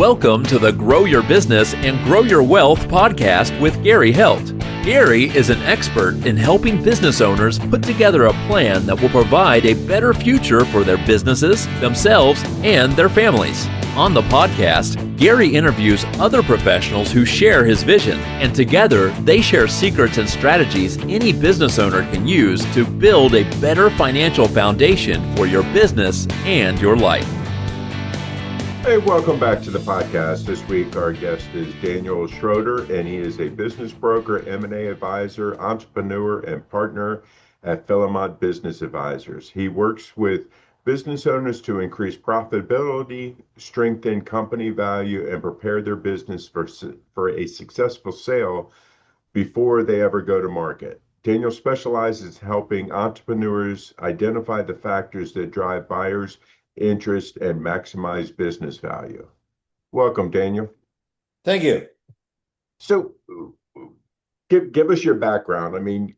Welcome to the Grow Your Business and Grow Your Wealth podcast with Gary Heldt. Gary is an expert in helping business owners put together a plan that will provide a better future for their businesses, themselves, and their families. On the podcast, Gary interviews other professionals who share his vision, and together they share secrets and strategies any business owner can use to build a better financial foundation for your business and your life. Hey, welcome back to the podcast. This week, our guest is Daniel Scherotter, and he is a business broker, M&A advisor, entrepreneur, and partner at Filament Business Advisors. He works with business owners to increase profitability, strengthen company value, and prepare their business for a successful sale before they ever go to market. Daniel specializes in helping entrepreneurs identify the factors that drive buyers' interest and maximize business value. Welcome, Daniel. Thank you. So give us your background. I mean,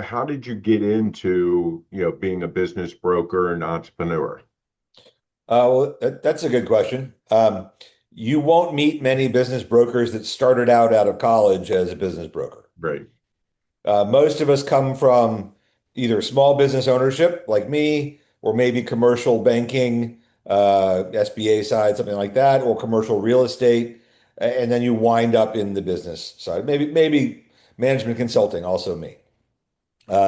how did you get into, being a business broker and entrepreneur? Well, that's a good question. You won't meet many business brokers that started out of college as a business broker. Right. Most of us come from either small business ownership, like me, or maybe commercial banking, SBA side, something like that, or commercial real estate, and then you wind up in the business side. Maybe management consulting, also me.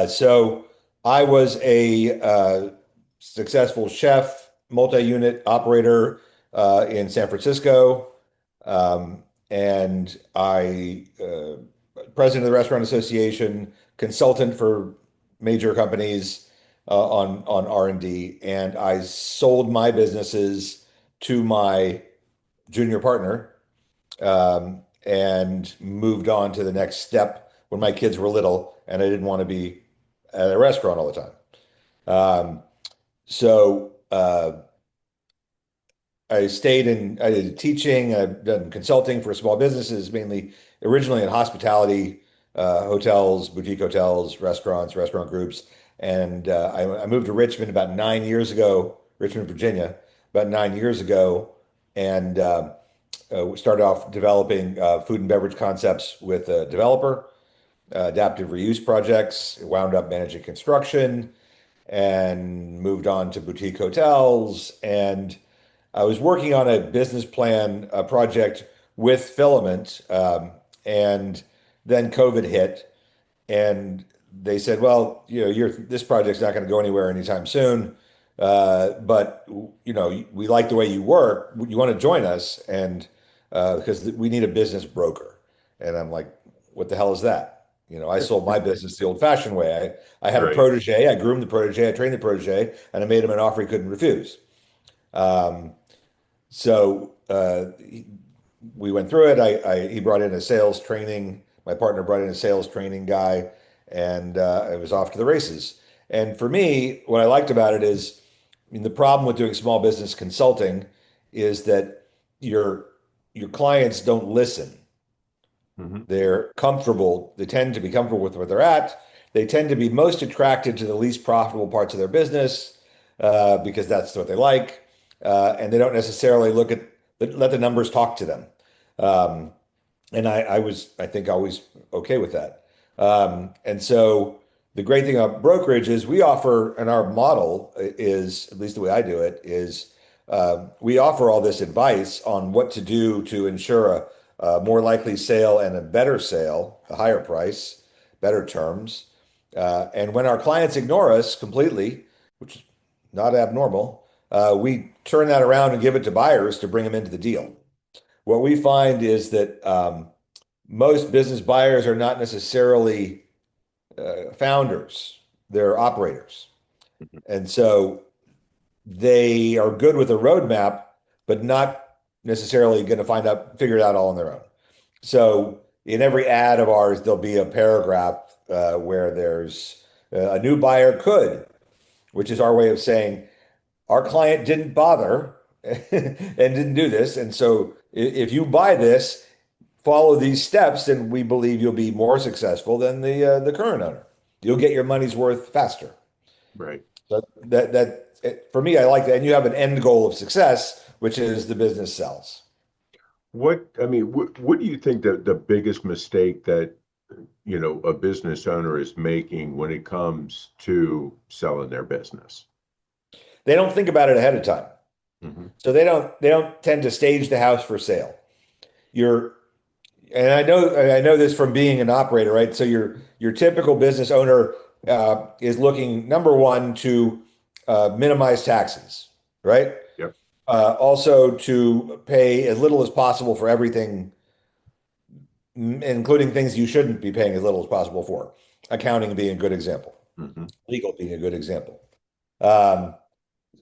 So I was a successful chef, multi-unit operator in San Francisco, and I president of the Restaurant Association, consultant for major companies on R&D, and I sold my businesses to my junior partner and moved on to the next step when my kids were little, and I didn't want to be at a restaurant all the time. So I did teaching. I've done consulting for small businesses, mainly originally in hospitality, hotels, boutique hotels, restaurants, restaurant groups. And I moved to Richmond, Virginia, about 9 years ago, and started off developing food and beverage concepts with a developer, adaptive reuse projects, wound up managing construction, and moved on to boutique hotels. And I was working on a business plan project with Filament, and then COVID hit, and they said, well, this project's not going to go anywhere anytime soon, but we like the way you work. You want to join us, and because we need a business broker. And I'm like, what the hell is that? I sold my business the old-fashioned way. I had a protege, I groomed the protege, I trained the protege, and I made him an offer he couldn't refuse. So we went through it. He brought in a sales training. My partner brought in a sales training guy, and I was off to the races. And for me, what I liked about it is, the problem with doing small business consulting is that your clients don't listen. Mm-hmm. They're comfortable. They tend to be comfortable with where they're at. They tend to be most attracted to the least profitable parts of their business because that's what they like. And they don't necessarily let the numbers talk to them. And I was, I think, always okay with that. And so the great thing about brokerage is we offer, and our model is, at least the way I do it, is we offer all this advice on what to do to ensure a more likely sale and a better sale, a higher price, better terms. And when our clients ignore us completely, which is not abnormal, we turn that around and give it to buyers to bring them into the deal. What we find is that most business buyers are not necessarily founders, they're operators. And so they are good with a roadmap, but not necessarily going to figure it out all on their own. So in every ad of ours, there'll be a paragraph where there's a new buyer could, which is our way of saying our client didn't bother and didn't do this. And so if you buy this, follow these steps, then we believe you'll be more successful than the current owner. You'll get your money's worth faster. Right. So for me, I like that. And you have an end goal of success, which is the business sells. what do you think that the biggest mistake that, a business owner is making when it comes to selling their business? They don't think about it ahead of time. Hmm. So they don't tend to stage the house for sale. You're and I know this from being an operator, right? So your typical business owner is looking, number one, to minimize taxes, right? Yep. Also to pay as little as possible for everything, including things you shouldn't be paying as little as possible for. Accounting being a good example, Hmm. legal being a good example. Um,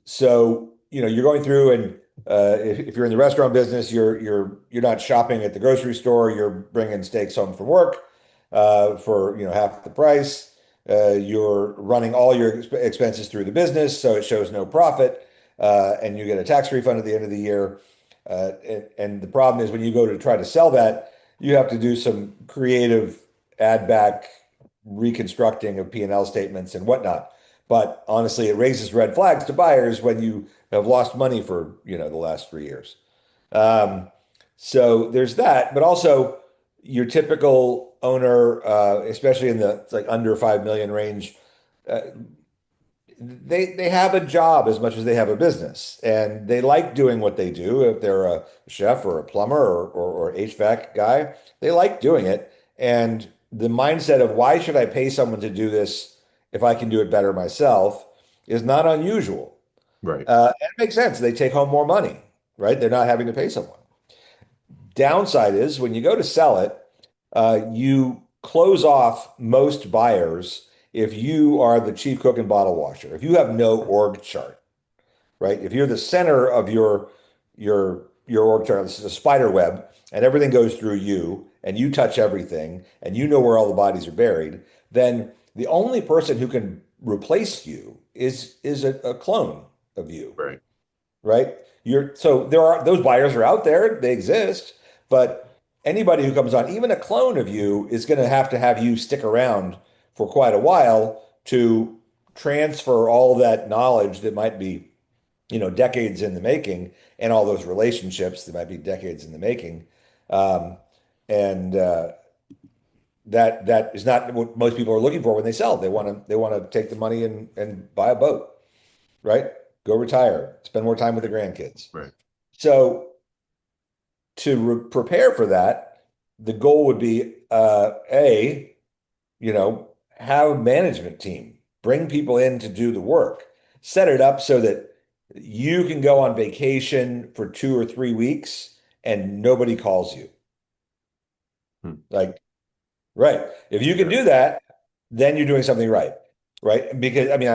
So, you're going through and if you're in the restaurant business, you're not shopping at the grocery store, you're bringing steaks home from work for, half the price. You're running all your expenses through the business, so it shows no profit, and you get a tax refund at the end of the year. And the problem is when you go to try to sell that, you have to do some creative add back reconstructing of P&L statements and whatnot. But honestly, it raises red flags to buyers when you have lost money for, the last 3 years. Um, so there's that, but also your typical owner, especially in the like under 5 million range, uh, they have a job as much as they have a business, and they like doing what they do. If they're a chef or a plumber or HVAC guy, they like doing it. And the mindset of why should I pay someone to do this if I can do it better myself is not unusual. Right. And it makes sense. They take home more money, right? They're not having to pay someone. Downside is when you go to sell it, you close off most buyers if you are the chief cook and bottle washer. If you have no org chart, right? If you're the center of your org chart, this is a spider web, and everything goes through you, and you touch everything, and you know where all the bodies are buried, then the only person who can replace you is a clone of you, Right. right? So there are those buyers are out there, they exist, but anybody who comes on, even a clone of you, is going to have you stick around for quite a while to transfer all that knowledge that might be, decades in the making, and all those relationships that might be decades in the making. Um, and that is not what most people are looking for when they sell. They want to take the money and buy a boat, right? Go retire, spend more time with the grandkids. Right. So to prepare for that, the goal would be have a management team, bring people in to do the work, set it up so that you can go on vacation for 2 or 3 weeks and nobody calls you. Hmm. Like, right. If you can Yeah. do that, then you're doing something right. Right. Because I mean,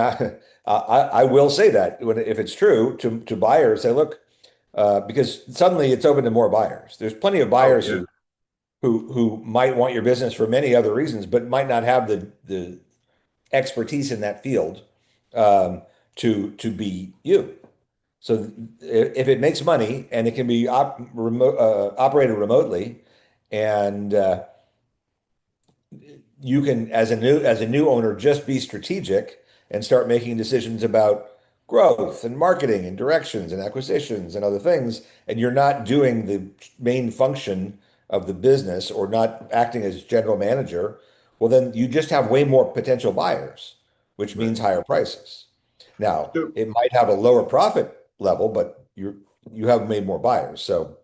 I will say that if it's true to buyers, say, look, because suddenly it's open to more buyers. There's plenty of Oh, buyers yeah. who might want your business for many other reasons, but might not have the expertise in that field um, to be you. So if it makes money and it can be operated remotely, and you can, as a new owner, just be strategic and start making decisions about growth and marketing and directions and acquisitions and other things, and you're not doing the main function of the business or not acting as general manager, well, then you just have way more potential buyers, which Right. means higher prices. Now, So, it might have a lower profit level, but you have made more buyers. So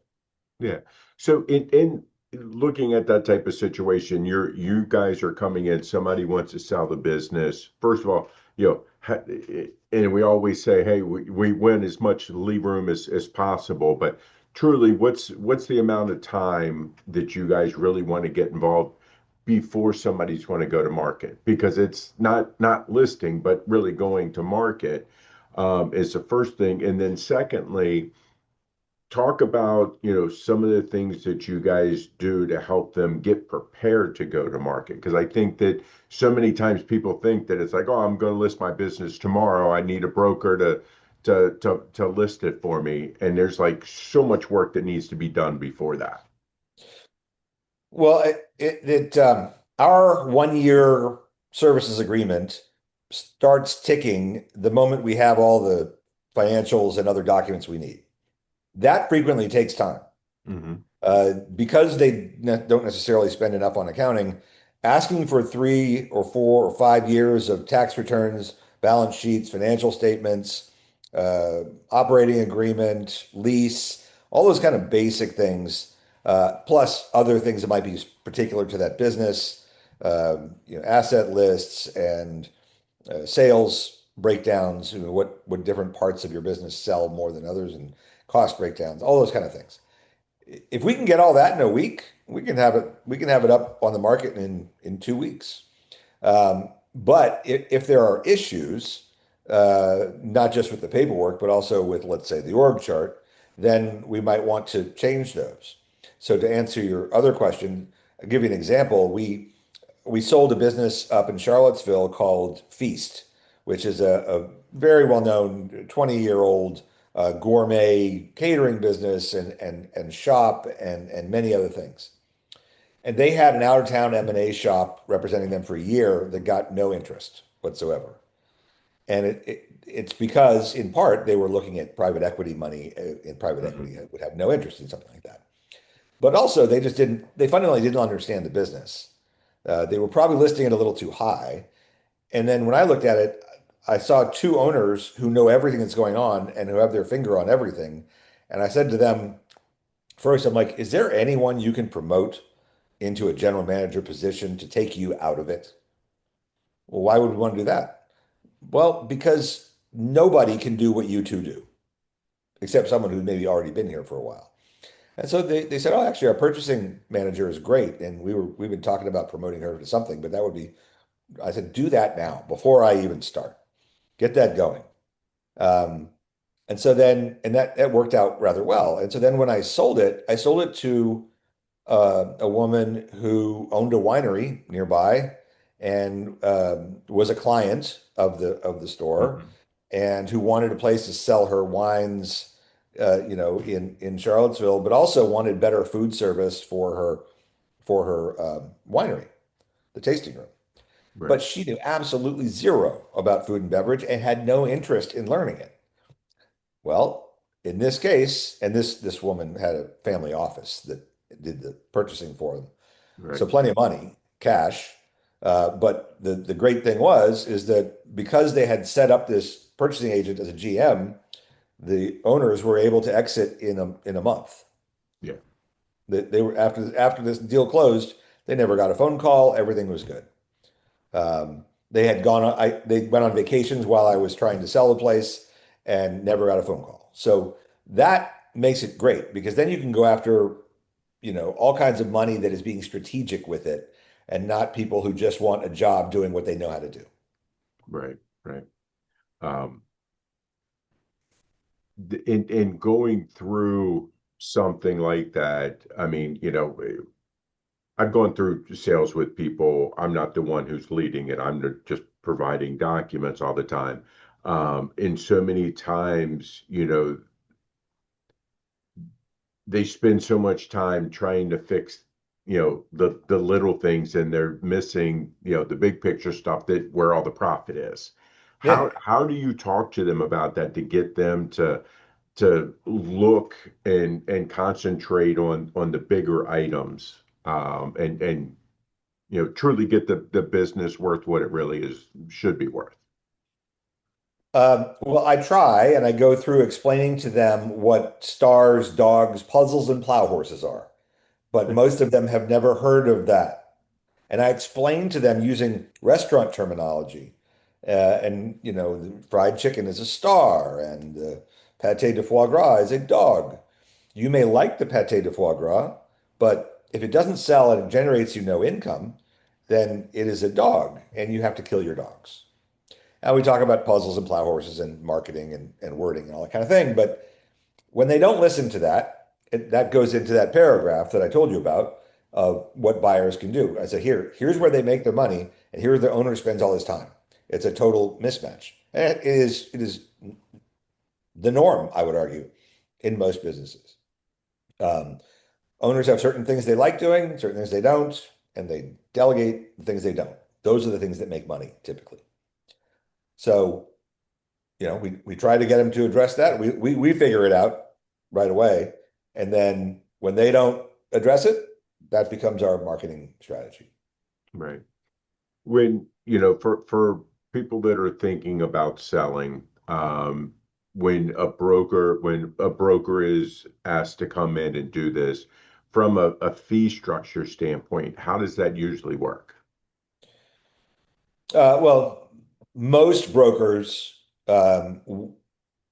yeah. So in looking at that type of situation, you guys are coming in, somebody wants to sell the business. First of all, and we always say, hey, we win as much leave room as possible, but truly, what's the amount of time that you guys really want to get involved before somebody's going to go to market? Because it's not listing, but really going to market is the first thing. And then secondly, talk about, some of the things that you guys do to help them get prepared to go to market. Because I think that so many times people think that it's like, oh, I'm going to list my business tomorrow. I need a broker to list it for me. And there's like so much work that needs to be done before that. well, our 1 year services agreement starts ticking the moment we have all the financials and other documents we need. That frequently takes time. Hmm. Because they don't necessarily spend enough on accounting, asking for 3 or 4 or 5 years of tax returns, balance sheets, financial statements, operating agreement, lease, all those kind of basic things, plus other things that might be particular to that business, asset lists and sales breakdowns, what different parts of your business sell more than others, and cost breakdowns, all those kind of things. If we can get all that in a week, we can have it up on the market in 2 weeks. But if there are issues, not just with the paperwork, but also with, let's say, the org chart, then we might want to change those. So to answer your other question, I'll give you an example. We sold a business up in Charlottesville called Feast, which is a very well-known 20-year-old gourmet catering business and shop and many other things. And they had an out-of-town M&A shop representing them for a year that got no interest whatsoever. And it's because, in part, they were looking at private equity money, and private Hmm. equity would have no interest in something like that. But also, they fundamentally didn't understand the business. They were probably listing it a little too high. And then when I looked at it, I saw two owners who know everything that's going on and who have their finger on everything. And I said to them, first, I'm like, is there anyone you can promote into a general manager position to take you out of it? Well, why would we want to do that? Well, because nobody can do what you two do, except someone who's maybe already been here for a while. And so they said, oh, actually, our purchasing manager is great. And we've been talking about promoting her to something, but that would be, I said, do that now before I even start. Get that going. Um, and so then, and that worked out rather well. And so then when I sold it to a woman who owned a winery nearby and was a client of the store Hmm. and who wanted a place to sell her wines, in Charlottesville, but also wanted better food service for her winery, the tasting room. Right. But she knew absolutely zero about food and beverage and had no interest in learning it. Well, in this case, and this woman had a family office that did the purchasing for them, so Right. plenty of money, cash. But the great thing is that because they had set up this purchasing agent as a GM, the owners were able to exit in a month. Yeah. They were after this deal closed, they never got a phone call. Everything was good. They had gone on, they went on vacations while I was trying to sell the place and never got a phone call. So that makes it great because then you can go after, all kinds of money that is being strategic with it and not people who just want a job doing what they know how to do. Right. Right. Um, in going through something like that, I mean, I've gone through sales with people. I'm not the one who's leading it. Just providing documents all the time. And so many times, they spend so much time trying to fix, the little things, and they're missing, the big picture stuff that where all the profit is. Yeah. How do you talk to them about that to get them to look and concentrate on the bigger items, and truly get the business worth what it really is should be worth. Well, I try and I go through explaining to them what stars, dogs, puzzles, and plow horses are, but most of them have never heard of that. And I explained to them using restaurant terminology. And, the fried chicken is a star and the pâté de foie gras is a dog. You may like the pâté de foie gras, but if it doesn't sell and it generates you no income, then it is a dog and you have to kill your dogs. And we talk about puzzles and plow horses and marketing and wording and all that kind of thing. But when they don't listen to that, that goes into that paragraph that I told you about of what buyers can do. I say, here's where they make their money, and here's the owner spends all his time. It's a total mismatch. And it is the norm, I would argue, in most businesses. Um, Owners have certain things they like doing, certain things they don't, and they delegate the things they don't. Those are the things that make money typically. So, we try to get them to address that. We figure it out right away. And then when they don't address it, that becomes our marketing strategy. Right. When, for people that are thinking about selling, when a broker is asked to come in and do this, from a fee structure standpoint, how does that usually work? Well, most brokers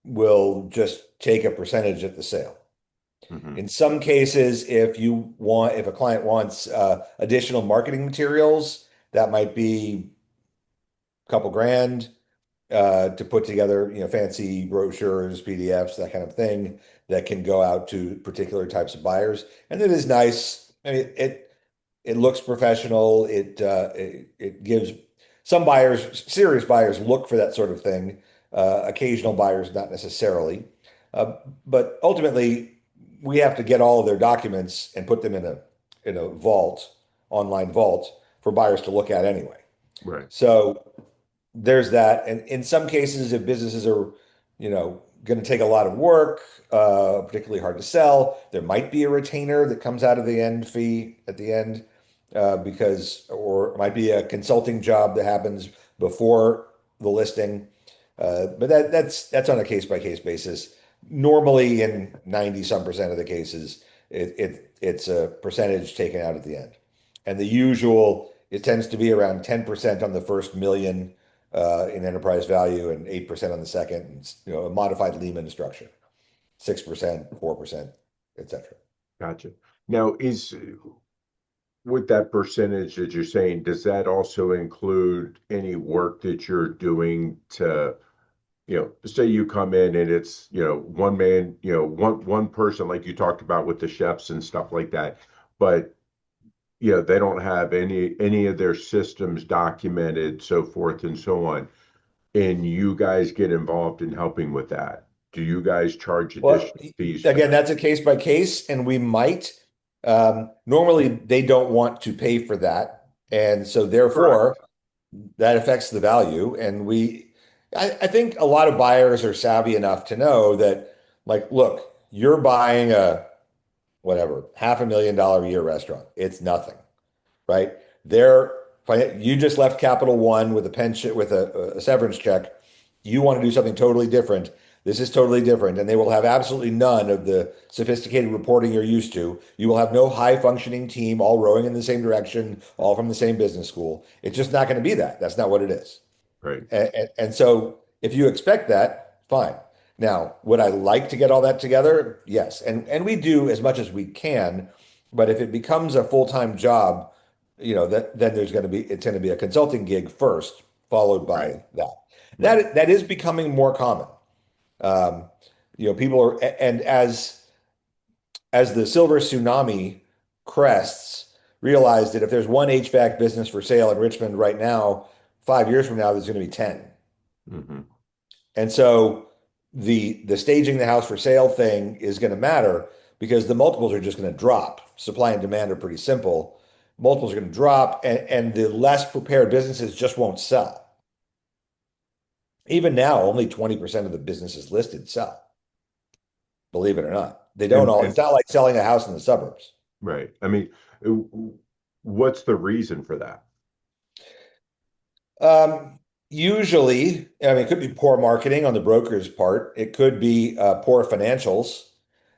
will just take a percentage at the sale. Hmm. In some cases, if a client wants additional marketing materials, that might be a couple grand to put together, fancy brochures, PDFs, that kind of thing that can go out to particular types of buyers. And it is nice. I mean, it looks professional. It gives some buyers, serious buyers, look for that sort of thing. Occasional buyers, not necessarily. Uh, but ultimately, we have to get all of their documents and put them in a vault, online vault for buyers to look at anyway. Right. So there's that. And in some cases, if businesses are, going to take a lot of work, particularly hard to sell, there might be a retainer that comes out of the end fee at the end, or it might be a consulting job that happens before the listing. But that's on a case by case basis. Normally, in 90 some percent of the cases, it's a percentage taken out at the end. And it tends to be around 10% on the first million in enterprise value and 8% on the second, and, a modified Lehman structure, 6%, 4%, etc. Gotcha. Now, is with that percentage that you're saying, does that also include any work that you're doing to, say you come in and it's, one man, one person like you talked about with the chefs and stuff like that, but they don't have any of their systems documented, so forth and so on, and you guys get involved in helping with that. Do you guys charge Well, additional fees for again, that? that's a case by case, and we might. Normally, they don't want to pay for that, and so therefore Correct. that affects the value. I think a lot of buyers are savvy enough to know that, like, look, you're buying a whatever $500,000 a year restaurant. It's nothing, right? They're you just left Capital One with a pension with a severance check. You want to do something totally different. This is totally different, and they will have absolutely none of the sophisticated reporting you're used to. You will have no high functioning team all rowing in the same direction, all from the same business school. It's just not going to be that. That's not what it is. Right. And so if you expect that, fine. Now, would I like to get all that together? Yes. And we do as much as we can, but if it becomes a full-time job, then it's going to be a consulting gig first, followed Right. by that. Right. That is becoming more common. Um, people are, and as the silver tsunami crests, realize that if there's one HVAC business for sale in Richmond right now, 5 years from now, there's going to be 10. Hmm. And so the staging the house for sale thing is going to matter because the multiples are just going to drop. Supply and demand are pretty simple. Multiples are going to drop, and the less prepared businesses just won't sell. Even now, only 20% of the businesses listed sell, believe it or not. They don't all, it's And not like selling a house in the suburbs. right. I mean, what's the reason for that? Usually, I mean, it could be poor marketing on the broker's part. It could be poor financials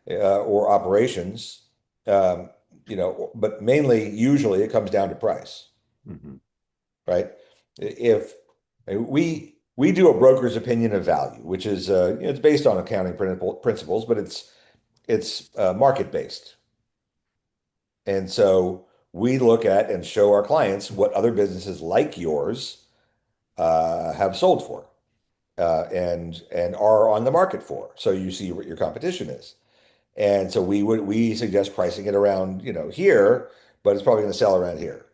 or operations. Um, but mainly, usually, it comes down to price, Hmm. right? If we do a broker's opinion of value, which is it's based on accounting principles, but it's market based, and so we look at and show our clients what other businesses like yours have sold for. And are on the market for. So you see what your competition is. And so we suggest pricing it around, here, but it's probably going to sell around here.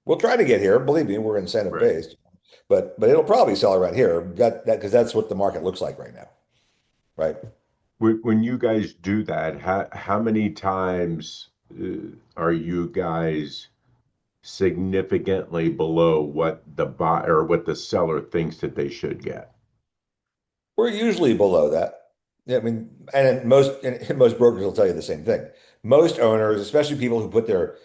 We'll try to get here. Believe me, we're incentive Right. based, but it'll probably sell around here. That because that's what the market looks like right now, right? When you guys do that, how many times are you guys significantly below what the buyer or what the seller thinks that they should get? We're usually below that. Yeah, I mean, and most brokers will tell you the same thing. Most owners, especially people who put their,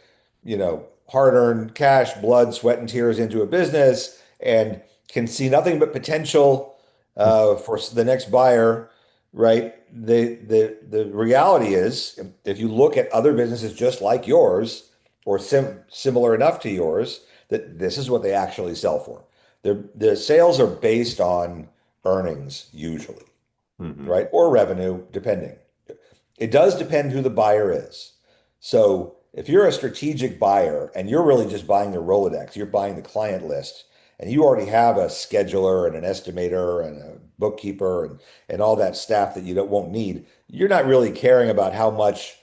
hard-earned cash, blood, sweat, and tears into a business and can see nothing but potential for the next buyer, right? The reality is, if you look at other businesses just like yours or similar enough to yours, that this is what they actually sell for. The sales are based on earnings usually, Hmm. right? Or revenue, depending. It does depend who the buyer is. So if you're a strategic buyer and you're really just buying the Rolodex, you're buying the client list, and you already have a scheduler and an estimator and a bookkeeper and all that staff that you won't need, you're not really caring about how much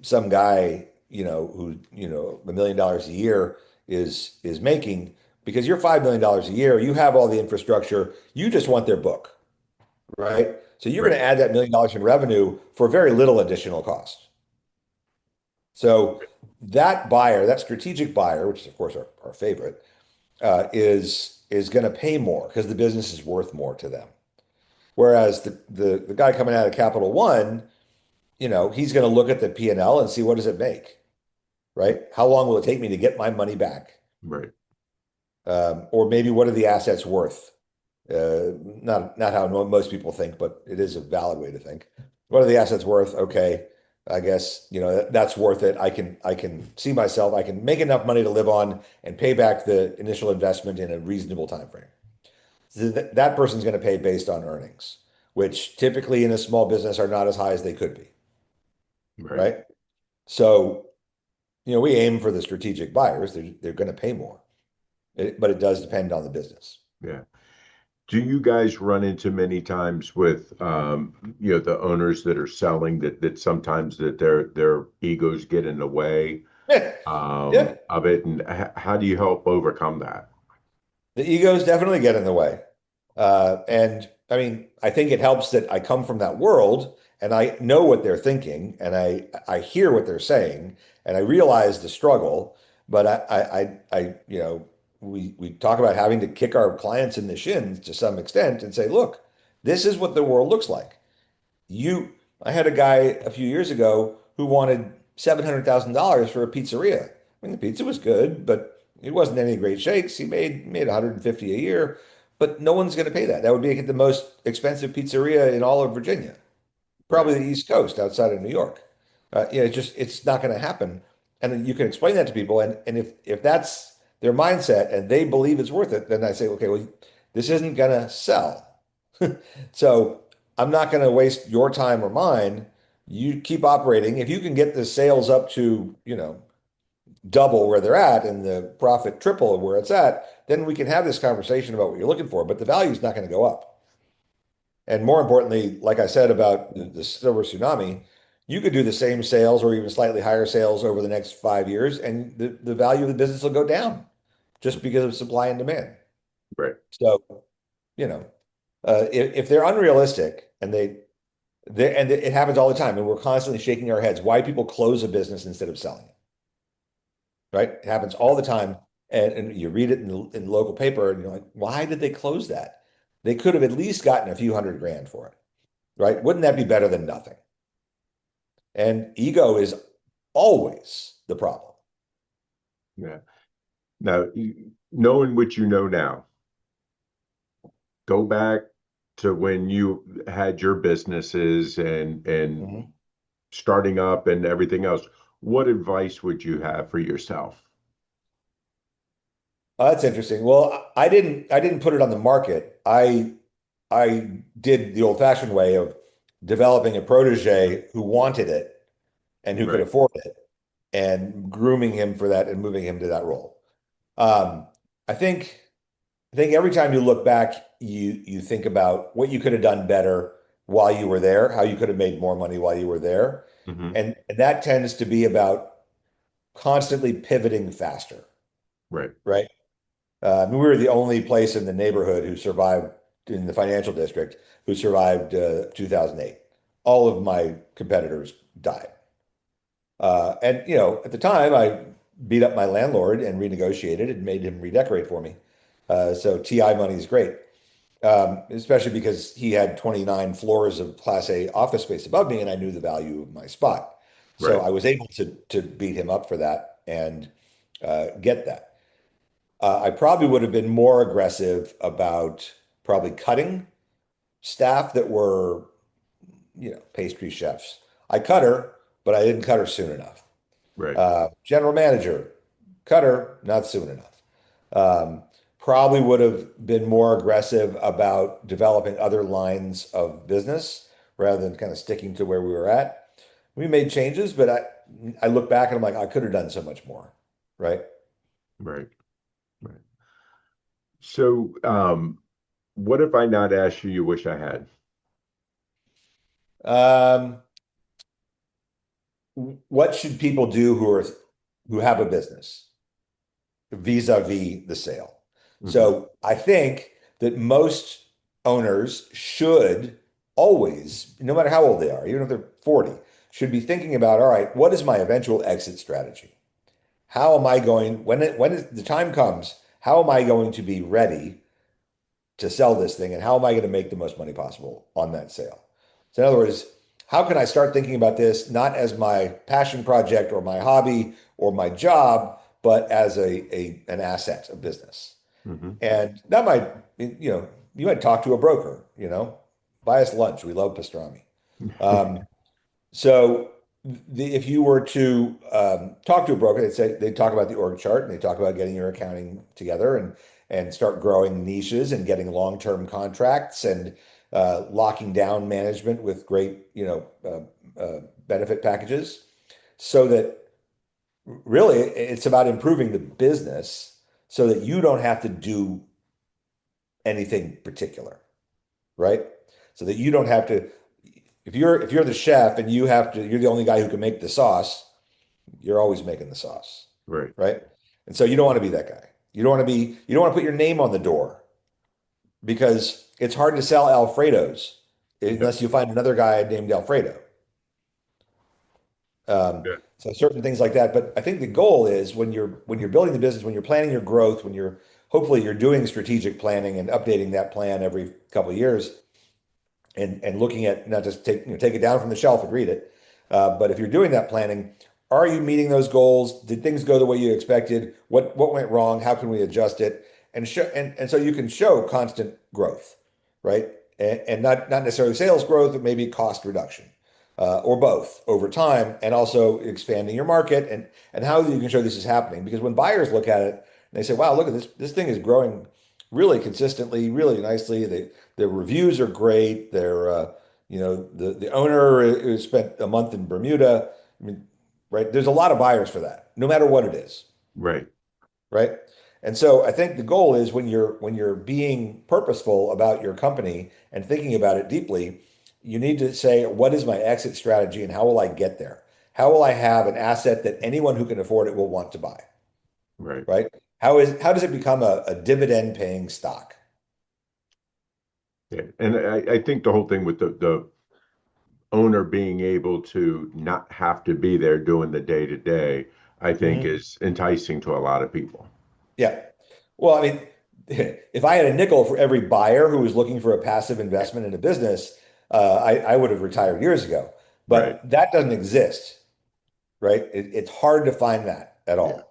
some guy, who, $1 million a year is making because you're $5 million a year, you have all the infrastructure, you just want their book, right? So you're going Right. to add that $1 million in revenue for very little additional cost. So that buyer, that strategic buyer, which is of course our favorite, is going to pay more because the business is worth more to them. Whereas the guy coming out of Capital One, he's going to look at the P&L and L and see what does it make, right? How long will it take me to get my money back? Right. Or maybe what are the assets worth? Not how most people think, but it is a valid way to think. What are the assets worth? Okay, I guess that's worth it. I can see myself. I can make enough money to live on and pay back the initial investment in a reasonable time frame. So that person's going to pay based on earnings, which typically in a small business are not as high as they could be, Right. right? So we aim for the strategic buyers. They're going to pay more, but it does depend on the business. Yeah. Do you guys run into many times with the owners that are selling that sometimes that their egos get in the way Yeah. of it, and how do you help overcome that? The egos definitely get in the way. And I mean, I think it helps that I come from that world and I know what they're thinking and I hear what they're saying and I realize the struggle. But we talk about having to kick our clients in the shins to some extent and say, look, this is what the world looks like. You, I had a guy a few years ago who wanted $700,000 for a pizzeria. I mean, the pizza was good, but it wasn't any great shakes. He made 150 a year, but no one's going to pay that. That would make it the most expensive pizzeria in all of Virginia, Right. probably the East Coast outside of New York. It's not going to happen. And you can explain that to people, and if that's their mindset and they believe it's worth it, then I say, okay, well, this isn't going to sell. So I'm not going to waste your time or mine. You keep operating. If you can get the sales up to, double where they're at and the profit triple where it's at, then we can have this conversation about what you're looking for, but the value is not going to go up. And more importantly, like I said about the silver tsunami, you could do the same sales or even slightly higher sales over the next 5 years, and the value of the business will go down just because of supply and demand. Right. So, you know, if they're unrealistic and and it happens all the time, and we're constantly shaking our heads why people close a business instead of selling it, right? It happens all the time, and you read it in the local paper, and you're like, why did they close that? They could have at least gotten a few $100,000 for it, right? Wouldn't that be better than nothing? And ego is always the problem. Yeah. Now, knowing what you know now, go back to when you had your businesses and Mhm. starting up and everything else. What advice would you have for yourself? Oh, that's interesting. Well, I didn't put it on the market. I did the old-fashioned way of developing a protege who wanted it and who could Right. afford it and grooming him for that and moving him to that role. Um, I think I think every time you look back, you think about what you could have done better while you were there, how you could have made more money while you were there. Hmm. And that tends to be about constantly pivoting faster, Right. right? We were the only place in the neighborhood who survived in the financial district who survived 2008. All of my competitors died. And at the time, I beat up my landlord and renegotiated and made him redecorate for me. So TI money is great. especially because he had 29 floors of Class A office space above me, and I knew the value of my spot. So Right. I was able to beat him up for that and get that. I probably would have been more aggressive about probably cutting staff that were, pastry chefs. I cut her, but I didn't cut her soon enough. Right. General manager, cut her, not soon enough. Um, Probably would have been more aggressive about developing other lines of business rather than kind of sticking to where we were at. We made changes, but I look back and I'm like, I could have done so much more, right? Right. Right. So, what if I not asked you, you wish I had? Um, what should people do who have a business vis-a-vis the sale? Hmm. So I think that most owners should always, no matter how old they are, even if they're 40, should be thinking about, all right, what is my eventual exit strategy? How am I going, when the time comes, how am I going to be ready to sell this thing and how am I going to make the most money possible on that sale? So in other words, how can I start thinking about this not as my passion project or my hobby or my job, but as an asset, a business? Hmm. And that might, you might talk to a broker, buy us lunch. We love pastrami. Um, so if you were to talk to a broker, they'd talk about the org chart and they talk about getting your accounting together and start growing niches and getting long-term contracts and locking down management with great, benefit packages, so that really it's about improving the business so that you don't have to do anything particular, right? So that you don't have to, if you're the chef and you're the only guy who can make the sauce, you're always making the sauce, Right. right? And so you don't want to be that guy. You don't want to put your name on the door because it's hard to sell Alfredos Yep. unless you find another guy named Alfredo. Yeah. So certain things like that. But I think the goal is when you're building the business, when you're planning your growth, when you're hopefully you're doing strategic planning and updating that plan every couple of years, and looking at not just take it down from the shelf and read it, but if you're doing that planning, are you meeting those goals? Did things go the way you expected? What went wrong? How can we adjust it? And show and so you can show constant growth, right? And not necessarily sales growth, but maybe cost reduction, or both over time, and also expanding your market and how you can show this is happening. Because when buyers look at it, they say, "Wow, look at this thing is growing really consistently, really nicely. Their reviews are great. The owner who spent a month in Bermuda. I mean, right? There's a lot of buyers for that, no matter what it is, Right. right? And so I think the goal is when you're being purposeful about your company and thinking about it deeply, you need to say, what is my exit strategy and how will I get there? How will I have an asset that anyone who can afford it will want to buy, Right. right? How does it become a dividend paying stock? Yeah. And I think the whole thing with the owner being able to not have to be there doing the day to day, I think Mhm. is enticing to a lot of people. Yeah. Well, I mean, if I had a nickel for every buyer who was looking for a passive investment in a business, I would have retired years ago. Right. But that doesn't exist, right? It's hard to find that at Yeah. all.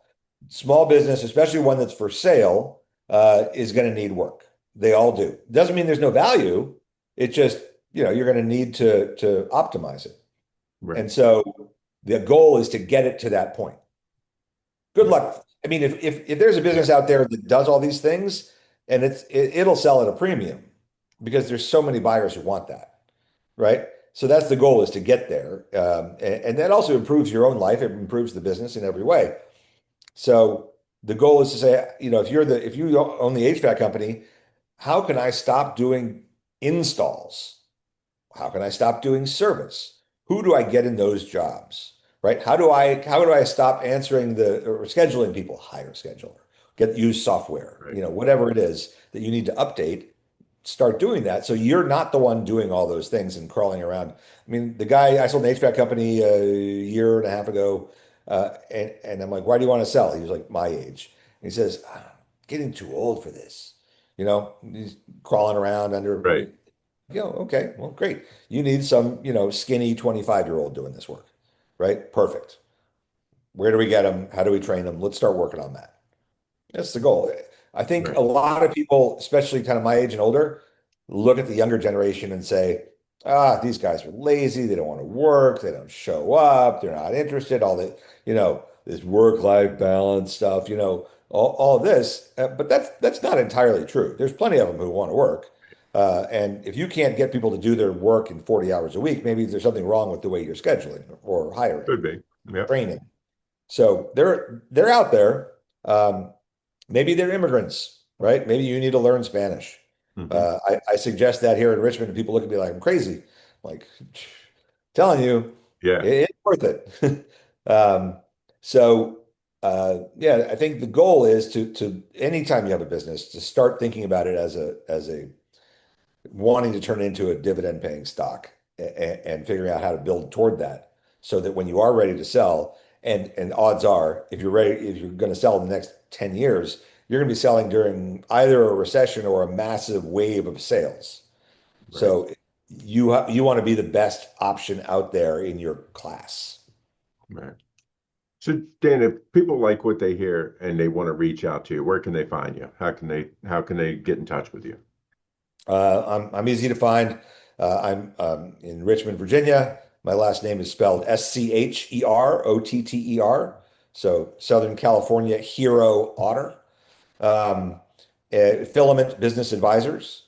Small business, especially one that's for sale, is going to need work. They all do. Doesn't mean there's no value. It just, you're going to need to optimize it. Right. And so the goal is to get it to that point. Good Right. luck. I mean, if there's a Yeah. business out there that does all these things and it'll sell at a premium because there's so many buyers who want that, right? So that's the goal, is to get there, and that also improves your own life. It improves the business in every way. So the goal is to say, if you own the HVAC company, how can I stop doing installs? How can I stop doing service? Who do I get in those jobs? Right? How do I stop answering the or scheduling people? Hire a scheduler. Use software. Right. Whatever it is that you need to update, start doing that. So you're not the one doing all those things and crawling around. I mean, the guy I sold an HVAC company a year and a half ago, and I'm like, why do you want to sell? He was like my age. And he says, "I'm getting too old for this. he's crawling around under, Right. okay, well, great. You need some, skinny 25-year-old doing this work, right? Perfect. Where do we get them? How do we train them? Let's start working on that. That's the goal. I think a Right. lot of people, especially kind of my age and older, look at the younger generation and say, these guys are lazy. They don't want to work. They don't show up. They're not interested. All the, this work-life balance stuff, all of this. But that's not entirely true. There's plenty of them who want to work. And if you can't get people to do their work in 40 hours a week, maybe there's something wrong with the way you're scheduling or hiring, Could be. Yep. training. So they're out there. Maybe they're immigrants, right? Maybe you need to learn Spanish. Hmm. I suggest that here in Richmond, and people look at me like I'm crazy. Like, telling you, Yeah. it's worth it. Um, so yeah, I think the goal is to anytime you have a business, to start thinking about it as a wanting to turn it into a dividend paying stock and figuring out how to build toward that so that when you are ready to sell, and odds are if you're going to sell in the next 10 years, you're going to be selling during either a recession or a massive wave of sales. Right. So you want to be the best option out there in your class. Right. So Dan, if people like what they hear and they want to reach out to you, where can they find you? How can they get in touch with you? I'm easy to find. I'm in Richmond, Virginia. My last name is spelled Scherotter. So Southern California Hero Otter. Um, Filament Business Advisors.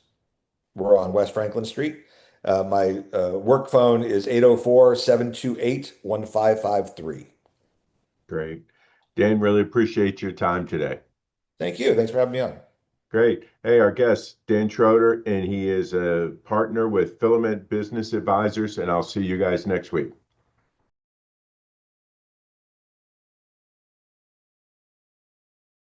We're on West Franklin Street. My work phone is 804-728-1553. Great. Dan, really appreciate your time today. Thank you. Thanks for having me on. Great. Hey, our guest, Dan Schroeder, and he is a partner with Filament Business Advisors, and I'll see you guys next week.